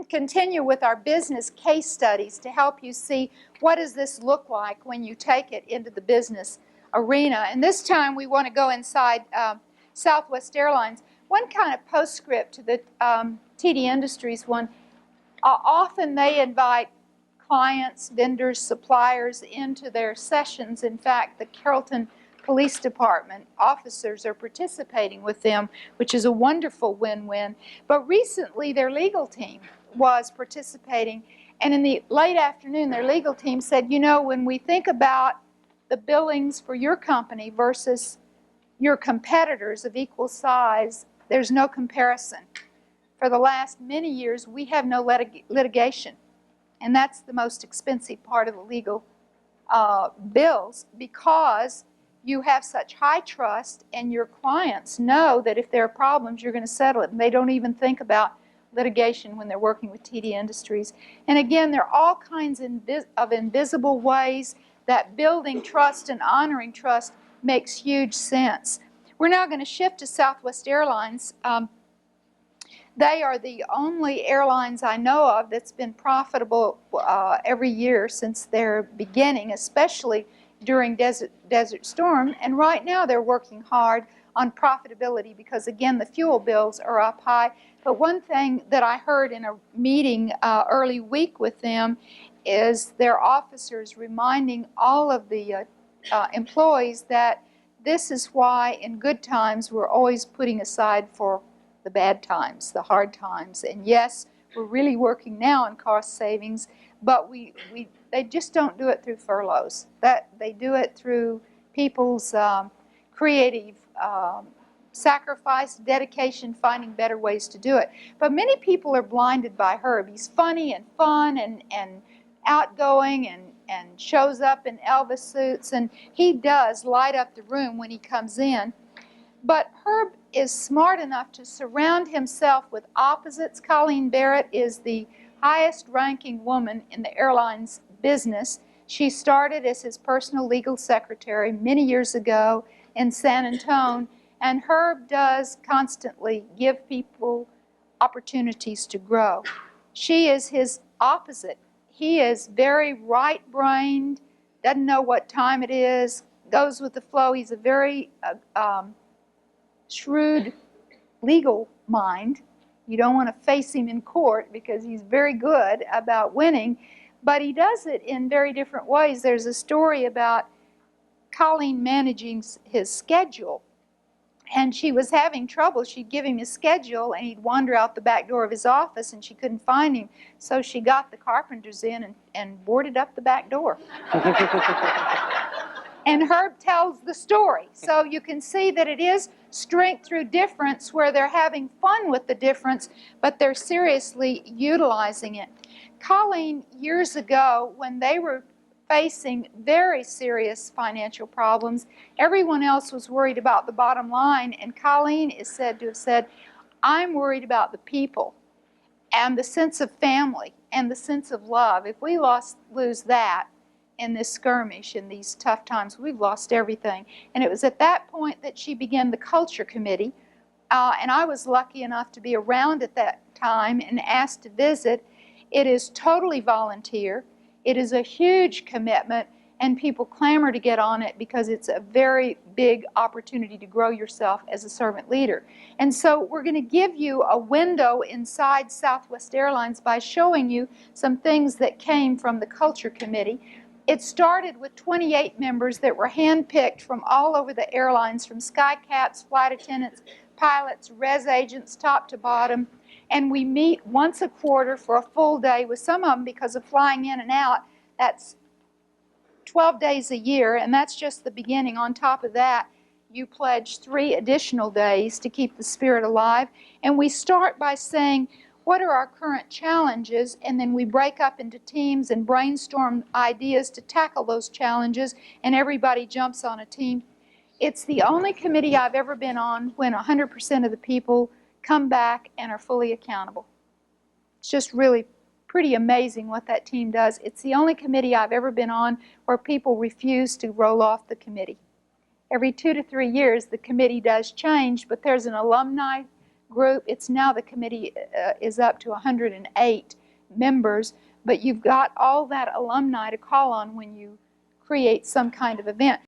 continue with our business case studies to help you see what does this look like when you take it into the business arena. And this time we want to go inside Southwest Airlines. One kind of postscript to the TD Industries one, often they invite clients, vendors, suppliers into their sessions. In fact, the Carrollton Police Department officers are participating with them, which is a wonderful win-win. But recently their legal team was participating, and in the late afternoon their legal team said, you know, when we think about the billings for your company versus your competitors of equal size, there's no comparison. For the last many years we have no litigation, and that's the most expensive part of the legal bills, because you have such high trust and your clients know that if there are problems you're going to settle it, and they don't even think about litigation when they're working with TD Industries. And again, there are all kinds of invisible ways that building trust and honoring trust makes huge sense. We're now going to shift to Southwest Airlines. They are the only airlines I know of that's been profitable every year since their beginning, especially during Desert Storm. And right now they're working hard on profitability because, again, the fuel bills are up high. But one thing that I heard in a meeting early week with them is their officers reminding all of the employees that this is why in good times we're always putting aside for the bad times, the hard times. And yes, we're really working now on cost savings, but they just don't do it through furloughs. They do it through people's creative sacrifice, dedication, finding better ways to do it. But many people are blinded by Herb. He's funny and fun and outgoing and shows up in Elvis suits, and he does light up the room when he comes in. But Herb is smart enough to surround himself with opposites. Colleen Barrett is the highest ranking woman in the airlines business. She started as his personal legal secretary many years ago in San Antonio, and Herb does constantly give people opportunities to grow. She is his opposite. He is very right-brained, doesn't know what time it is, goes with the flow. He's a very shrewd legal mind. You don't want to face him in court because he's very good about winning, but he does it in very different ways. There's a story about Colleen managing his schedule, and she was having trouble. She'd give him his schedule and he'd wander out the back door of his office and she couldn't find him, so she got the carpenters in and boarded up the back door. And Herb tells the story. So you can see that it is strength through difference, where they're having fun with the difference, but they're seriously utilizing it. Colleen, years ago, when they were facing very serious financial problems, everyone else was worried about the bottom line, and Colleen is said to have said, I'm worried about the people and the sense of family and the sense of love. If we lose that in this skirmish, in these tough times, we've lost everything. And it was at that point that she began the Culture Committee, and I was lucky enough to be around at that time and asked to visit. It is totally volunteer. It is a huge commitment, and people clamor to get on it because it's a very big opportunity to grow yourself as a servant leader. And so we're going to give you a window inside Southwest Airlines by showing you some things that came from the Culture Committee. It started with 28 members that were handpicked from all over the airlines, from skycats, flight attendants, pilots, res agents, top to bottom. And we meet once a quarter for a full day with some of them, because of flying in and out. That's 12 days a year, and that's just the beginning. On top of that, you pledge 3 additional days to keep the spirit alive. And we start by saying, what are our current challenges? And then we break up into teams and brainstorm ideas to tackle those challenges, and everybody jumps on a team. It's the only committee I've ever been on when 100% of the people come back and are fully accountable. It's just really pretty amazing what that team does. It's the only committee I've ever been on where people refuse to roll off the committee. Every 2 to 3 years, the committee does change, but there's an alumni group. It's now the committee is up to 108 members, but you've got all that alumni to call on when you create some kind of event.